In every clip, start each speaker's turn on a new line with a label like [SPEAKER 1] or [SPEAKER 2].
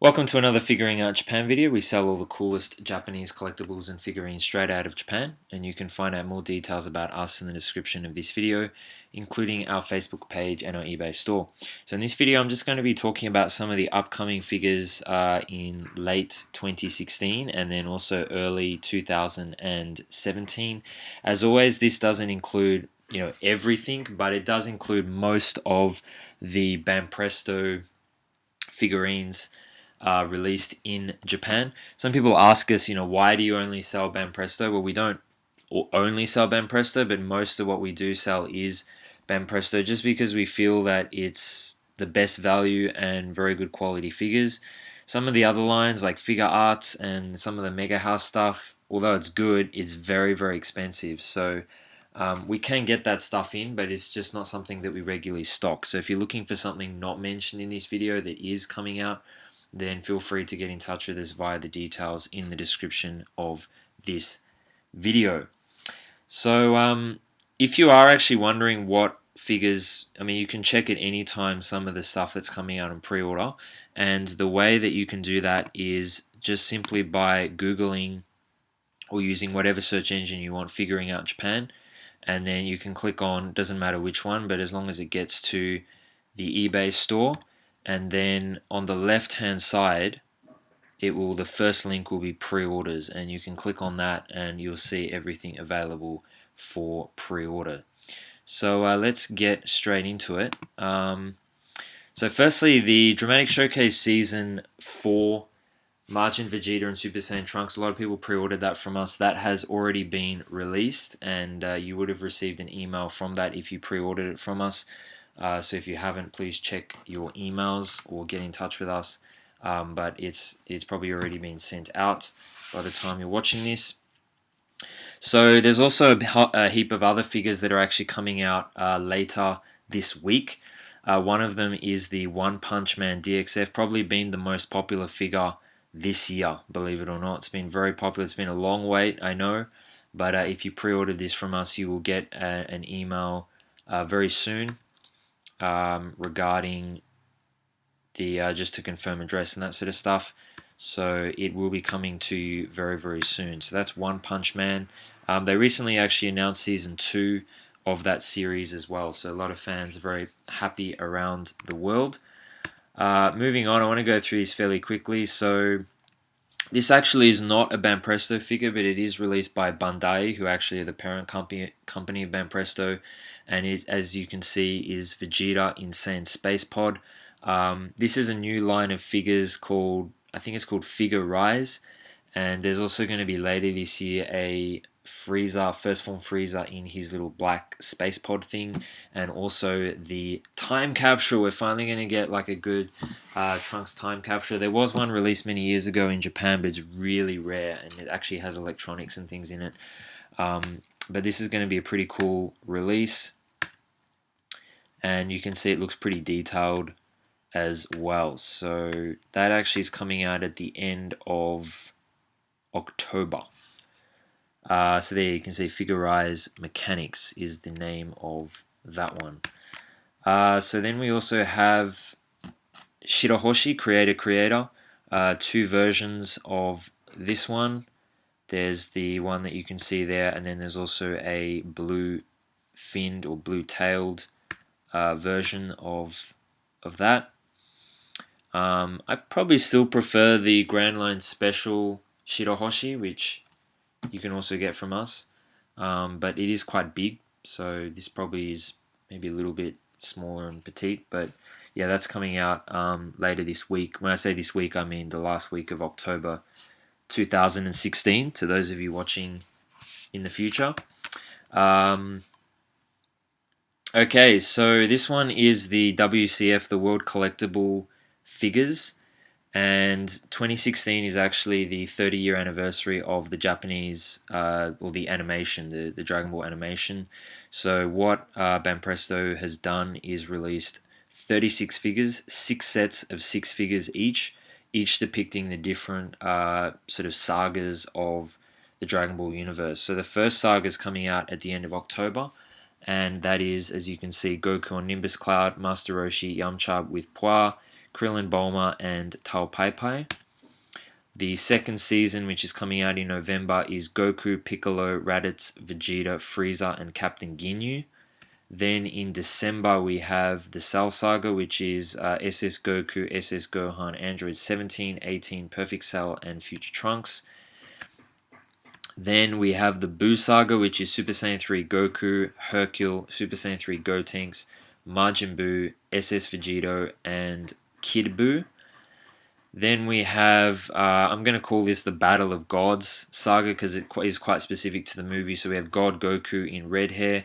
[SPEAKER 1] Welcome to another Figuring Out Japan video. We sell all the coolest Japanese collectibles and figurines straight out of Japan, and you can find out more details about us in the description of this video, including our Facebook page and our eBay store. So in this video I'm just going to be talking about some of the upcoming figures in late 2016 and then also early 2017. As always, this doesn't include everything, but it does include most of the Banpresto figurines released in Japan. Some people ask us, why do you only sell Banpresto? Well, we don't only sell Banpresto, but most of what we do sell is Banpresto just because we feel that it's the best value and very good quality figures. Some of the other lines like Figure Arts and some of the Mega House stuff, although it's good, it's very, very expensive. So we can get that stuff in, but it's just not something that we regularly stock. So if you're looking for something not mentioned in this video that is coming out, then feel free to get in touch with us via the details in the description of this video. So if you are actually wondering what figures, you can check at any time some of the stuff that's coming out on pre-order, and the way that you can do that is just simply by Googling or using whatever search engine you want, Figuring Out Japan, and then you can click on, doesn't matter which one, but as long as it gets to the eBay store, and then on the left hand side the first link will be pre-orders, and you can click on that and you'll see everything available for pre-order. So let's get straight into it. So firstly, the Dramatic Showcase Season 4 Majin Vegeta and Super Saiyan Trunks, a lot of people pre-ordered that from us. That has already been released, and you would have received an email from that if you pre-ordered it from us. So if you haven't, please check your emails or get in touch with us. But it's probably already been sent out by the time you're watching this. So there's also a heap of other figures that are actually coming out later this week. One of them is the One Punch Man DXF, probably been the most popular figure this year, believe it or not. It's been very popular. It's been a long wait, I know, but if you pre-ordered this from us, you will get an email very soon regarding the just to confirm address and that sort of stuff. So it will be coming to you very, very soon. So that's One Punch Man. They recently actually announced Season 2 of that series as well, so a lot of fans are very happy around the world. Moving on, I want to go through these fairly quickly. So this actually is not a Banpresto figure, but it is released by Bandai, who actually are the parent company of Banpresto, and is, as you can see, is Vegeta Insane Space Pod. This is a new line of figures called, I think it's called Figure Rise, and there's also going to be later this year a Frieza, First Form Frieza in his little black space pod thing, and also the time capsule. We're finally going to get like a good Trunks time capsule. There was one released many years ago in Japan, but it's really rare, and it actually has electronics and things in it. But this is going to be a pretty cool release, and you can see it looks pretty detailed as well. So that actually is coming out at the end of October. So there you can see Figure Rise Mechanics is the name of that one. So then we also have Shirahoshi, Creator. Two versions of this one. There's the one that you can see there, and then there's also a blue-finned or blue-tailed version of that. I probably still prefer the Grand Line Special Shirahoshi, which you can also get from us, but it is quite big, so this probably is maybe a little bit smaller and petite, but yeah, that's coming out later this week. When I say this week, I mean the last week of October 2016, to those of you watching in the future. Okay, so this one is the WCF, the World Collectible Figures, and 2016 is actually the 30-year anniversary of the Japanese, or the animation, the Dragon Ball animation. So what Banpresto has done is released 36 figures, 6 sets of 6 figures each depicting the different sort of sagas of the Dragon Ball universe. So the first saga is coming out at the end of October, and that is, as you can see, Goku on Nimbus Cloud, Master Roshi, Yamcha with Poir, Krillin, Bulma, and Tao Pai Pai. The second season, which is coming out in November, is Goku, Piccolo, Raditz, Vegeta, Frieza, and Captain Ginyu. Then in December, we have the Cell Saga, which is SS Goku, SS Gohan, Android 17, 18, Perfect Cell, and Future Trunks. Then we have the Buu Saga, which is Super Saiyan 3 Goku, Hercule, Super Saiyan 3 Gotenks, Majin Buu, SS Vegito, and Kid Buu. Then we have, I'm going to call this the Battle of Gods saga because it is quite specific to the movie. So we have God Goku in red hair,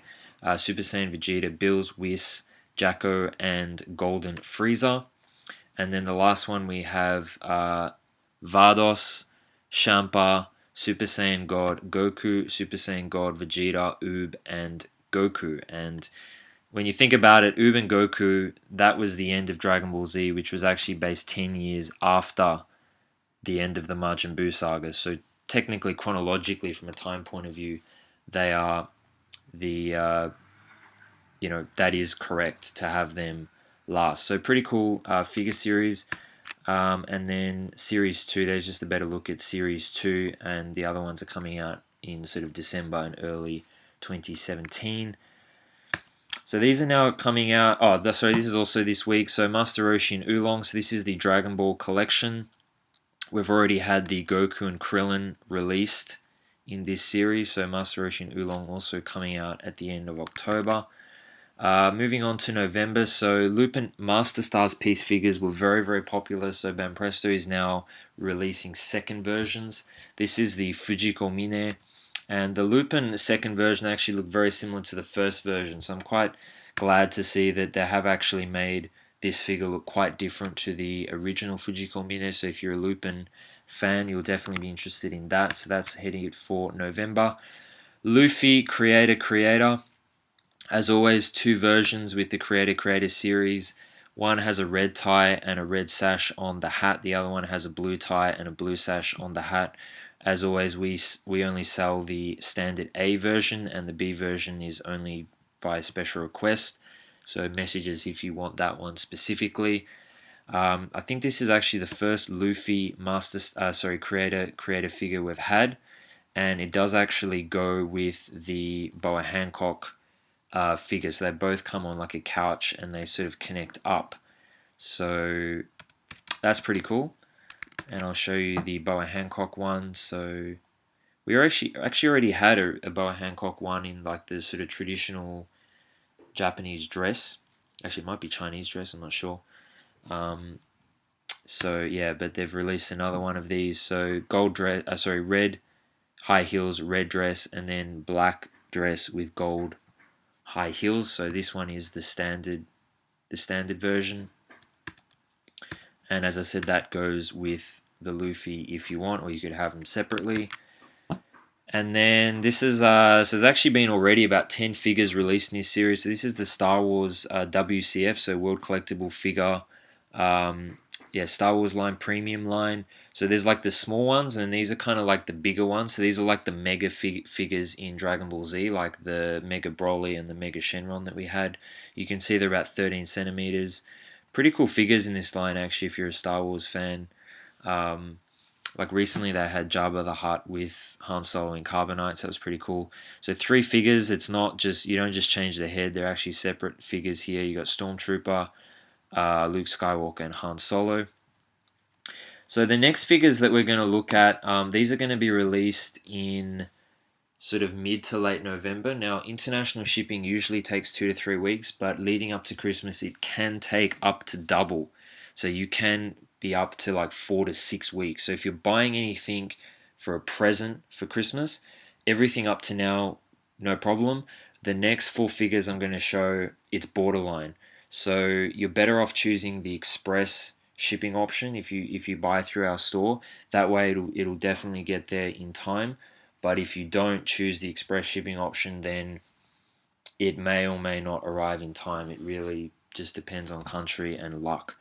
[SPEAKER 1] Super Saiyan Vegeta, Bills, Whis, Jacko, and Golden Frieza. And then the last one we have Vados, Champa, Super Saiyan God Goku, Super Saiyan God Vegeta, Oob, and Goku. And when you think about it, Oob and Goku, that was the end of Dragon Ball Z, which was actually based 10 years after the end of the Majin Buu saga. So technically, chronologically, from a time point of view, they are the, that is correct to have them last. So pretty cool figure series. And then Series 2, there's just a better look at Series 2, and the other ones are coming out in sort of December and early 2017. So these are now coming out. Sorry, this is also this week. So Master Roshi and Oolong. So this is the Dragon Ball collection. We've already had the Goku and Krillin released in this series. So Master Roshi and Oolong also coming out at the end of October. Moving on to November. So Lupin Master Stars piece figures were very, very popular. So Banpresto is now releasing second versions. This is the Fujiko Mine. And the Lupin second version actually looked very similar to the first version, so I'm quite glad to see that they have actually made this figure look quite different to the original Fujiko Mine. So if you're a Lupin fan, you'll definitely be interested in that. So that's heading it for November. Luffy Creator. As always, two versions with the Creator series. One has a red tie and a red sash on the hat. The other one has a blue tie and a blue sash on the hat. As always, we only sell the standard A version, and the B version is only by special request. So messages if you want that one specifically. I think this is actually the first Luffy creator figure we've had, and it does actually go with the Boa Hancock figure. So they both come on like a couch, and they sort of connect up. So that's pretty cool. And I'll show you the Boa Hancock one. So we actually already had a Boa Hancock one in like the sort of traditional Japanese dress. Actually, it might be Chinese dress. I'm not sure. So yeah, but they've released another one of these. So red high heels, red dress, and then black dress with gold high heels. So this one is the standard version. And as I said, that goes with the Luffy if you want, or you could have them separately. And then this is there's actually been already about 10 figures released in this series. So this is the Star Wars WCF, so World Collectible Figure, Star Wars line, premium line. So there's like the small ones, and these are kind of like the bigger ones. So these are like the mega figures in Dragon Ball Z, like the Mega Broly and the Mega Shenron that we had. You can see they're about 13 centimeters. Pretty cool figures in this line, actually, if you're a Star Wars fan. Like recently they had Jabba the Hutt with Han Solo and Carbonite, so that was pretty cool. So 3 figures, it's not just, you don't just change the head, they're actually separate figures here. You got Stormtrooper, Luke Skywalker, and Han Solo. So the next figures that we're going to look at, these are going to be released in sort of mid to late November. Now, international shipping usually takes 2 to 3 weeks, but leading up to Christmas, it can take up to double. So you can be up to like 4 to 6 weeks. So if you're buying anything for a present for Christmas, everything up to now, no problem. The next 4 figures I'm going to show, it's borderline. So you're better off choosing the express shipping option if you buy through our store. That way it'll definitely get there in time. But if you don't choose the express shipping option, then it may or may not arrive in time. It really just depends on country and luck.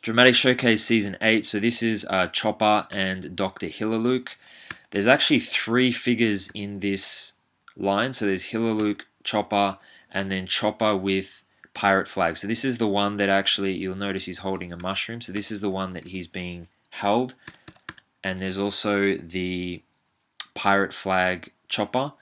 [SPEAKER 1] Dramatic Showcase Season 8. So this is Chopper and Dr. Hilaluk. There's actually 3 figures in this line. So there's Hilaluk, Chopper, and then Chopper with pirate flag. So this is the one that actually, you'll notice he's holding a mushroom. So this is the one that he's being held. And there's also the pirate flag chopper.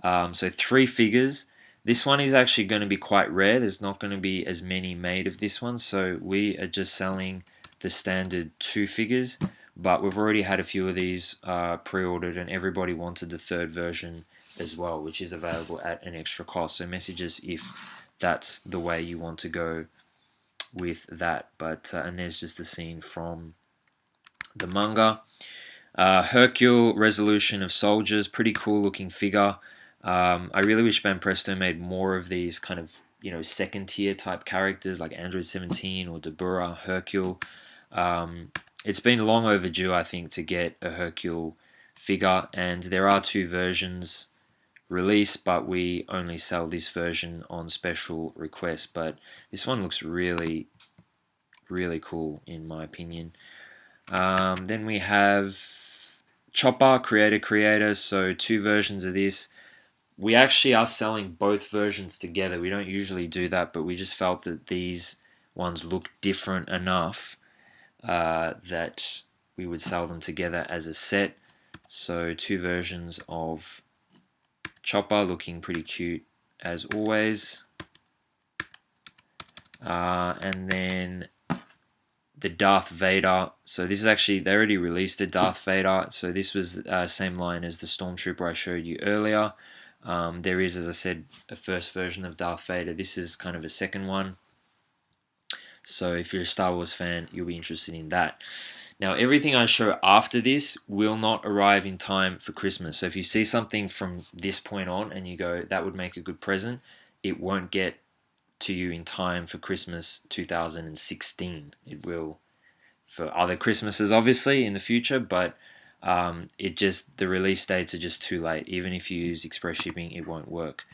[SPEAKER 1] So 3 figures. This one is actually going to be quite rare. There's not going to be as many made of this one. So we are just selling the standard 2 figures. But we've already had a few of these pre-ordered, and everybody wanted the 3rd version as well, which is available at an extra cost. So message us if that's the way you want to go with that. But and there's just a scene from the manga. Hercule resolution of soldiers, pretty cool looking figure. I really wish Banpresto made more of these kind of, you know, second tier type characters like Android 17 or Dabura, Hercule. It's been long overdue, I think, to get a Hercule figure, and there are 2 versions released, but we only sell this version on special request. But this one looks really, really cool in my opinion. Then we have Chopper, Creator. So 2 versions of this. We actually are selling both versions together. We don't usually do that, but we just felt that these ones look different enough that we would sell them together as a set. So 2 versions of Chopper, looking pretty cute as always. And then the Darth Vader. So this is actually, they already released the Darth Vader. So this was same line as the Stormtrooper I showed you earlier. There is, as I said, a first version of Darth Vader. This is kind of a second one. So if you're a Star Wars fan, you'll be interested in that. Now, everything I show after this will not arrive in time for Christmas. So if you see something from this point on and you go, that would make a good present, it won't get to you in time for Christmas 2016. It will for other Christmases, obviously, in the future, but the release dates are just too late. Even if you use express shipping, it won't work.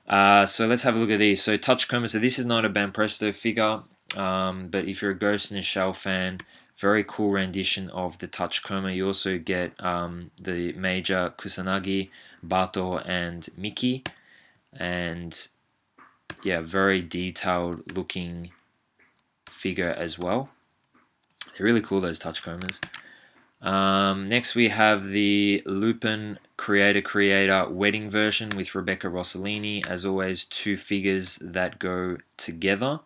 [SPEAKER 1] So let's have a look at these. So Touch Coma. So this is not a Banpresto figure, but if you're a Ghost in the Shell fan, very cool rendition of the Touch Coma. You also get the Major Kusanagi, Bato, and Mickey, and yeah, very detailed looking figure as well. They're really cool, those Touch Comas. Next we have the Lupin Creator wedding version with Rebecca Rossellini. As always, 2 figures that go together.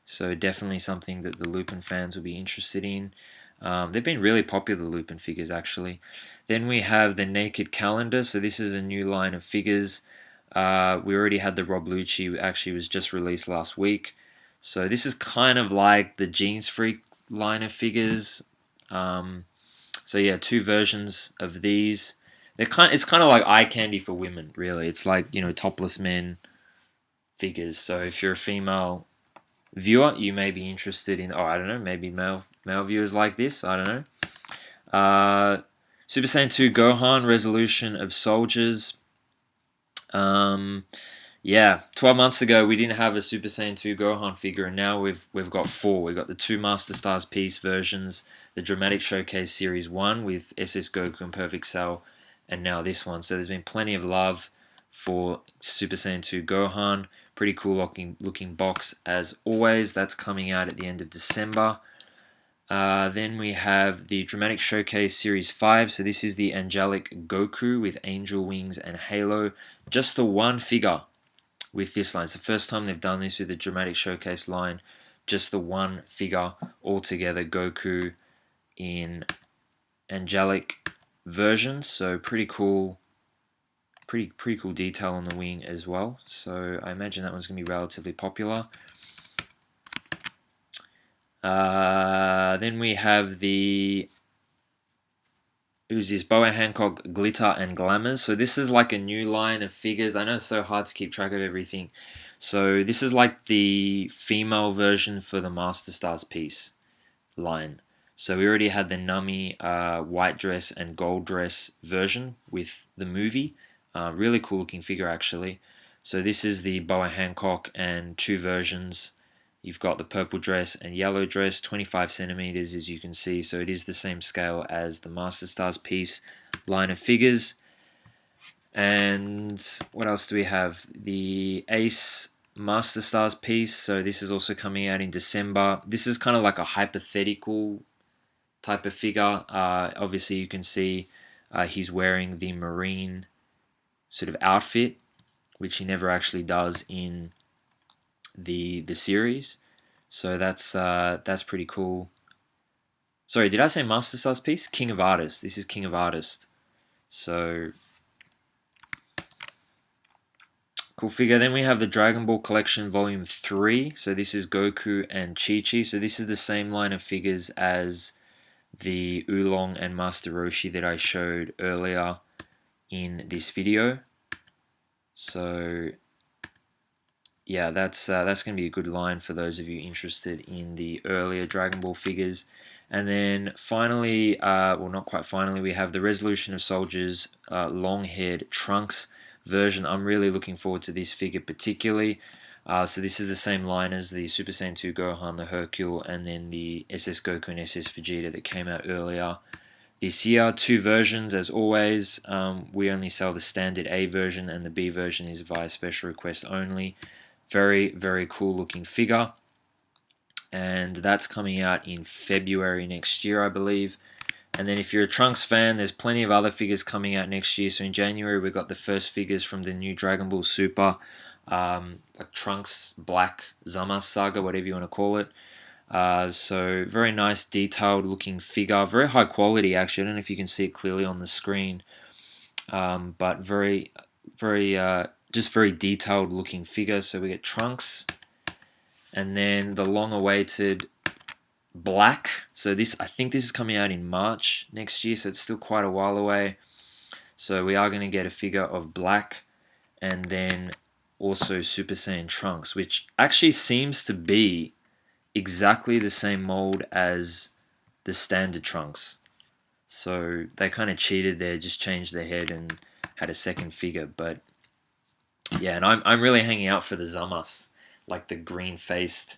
[SPEAKER 1] So definitely something that the Lupin fans will be interested in. They've been really popular, the Lupin figures, actually. Then we have the Naked Calendar. So this is a new line of figures. We already had the Rob Lucci, actually was just released last week. So this is kind of like the Jeans Freak line of figures. So yeah, 2 versions of these. It's kind of like eye candy for women, really. It's like, you know, topless men figures. So if you're a female viewer, you may be interested in, I don't know, maybe male viewers like this. I don't know. Super Saiyan 2 Gohan resolution of soldiers. Yeah, 12 months ago we didn't have a Super Saiyan 2 Gohan figure, and now we've got 4. We've got the 2 Master Stars Piece versions, the Dramatic Showcase Series 1 with SS Goku and Perfect Cell, and now this one. So there's been plenty of love for Super Saiyan 2 Gohan. Pretty cool looking box as always. That's coming out at the end of December. Then we have the Dramatic Showcase Series 5. So this is the Angelic Goku with Angel Wings and Halo. Just the 1 figure with this line. It's the first time they've done this with the Dramatic Showcase line. Just the 1 figure altogether, Goku in Angelic version. So pretty cool. Pretty cool detail on the wing as well. So I imagine that one's going to be relatively popular. Then we have the Boa Hancock Glitter and Glamours. So this is like a new line of figures. I know it's so hard to keep track of everything. So this is like the female version for the Master Stars Piece line. So we already had the Nami white dress and gold dress version with the movie. Really cool looking figure, actually. So this is the Boa Hancock and 2 versions. You've got the purple dress and yellow dress, 25 centimeters as you can see. So it is the same scale as the Master Stars Piece line of figures. And what else do we have? The Ace Master Stars piece. So this is also coming out in December. This is kind of like a hypothetical type of figure. Obviously, you can see he's wearing the Marine sort of outfit, which he never actually does in the series. So that's pretty cool. Sorry, did I say Master Stars piece? King of Artists. This is King of Artists. So cool figure. Then we have the Dragon Ball Collection Volume 3. So this is Goku and Chi-Chi. So this is the same line of figures as the Oolong and Master Roshi that I showed earlier in this video. So yeah, that's going to be a good line for those of you interested in the earlier Dragon Ball figures. And then finally, well, not quite finally, we have the Resolution of Soldiers long-haired Trunks version. I'm really looking forward to this figure particularly. So this is the same line as the Super Saiyan 2 Gohan, the Hercule, and then the SS Goku and SS Vegeta that came out earlier this year. 2 versions as always. We only sell the standard A version, and the B version is via special request only. Very, very cool looking figure. And that's coming out in February next year, I believe. And then if you're a Trunks fan, there's plenty of other figures coming out next year. So in January, we got the first figures from the new Dragon Ball Super, like Trunks Black Zama Saga, whatever you want to call it. So very nice, detailed looking figure. Very high quality, actually. I don't know if you can see it clearly on the screen. But very, just very detailed looking figure. So we get Trunks. And then the long-awaited Black. So this, I think this is coming out in March next year, so it's still quite a while away. So we are going to get a figure of Black, and then also Super Saiyan Trunks, which actually seems to be exactly the same mold as the standard Trunks. So they kind of cheated there, just changed their head and had a second figure. But yeah, and I'm really hanging out for the Zamas, like the green-faced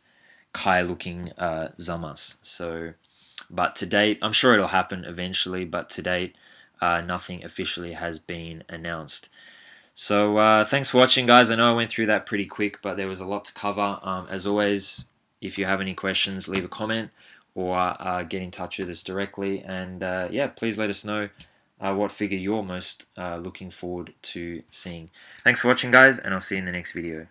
[SPEAKER 1] Kai-looking Zamas. So, but to date, I'm sure it'll happen eventually, but to date, nothing officially has been announced. So thanks for watching, guys. I know I went through that pretty quick, but there was a lot to cover. As always, if you have any questions, leave a comment or get in touch with us directly. And yeah, please let us know what figure you're most looking forward to seeing. Thanks for watching, guys, and I'll see you in the next video.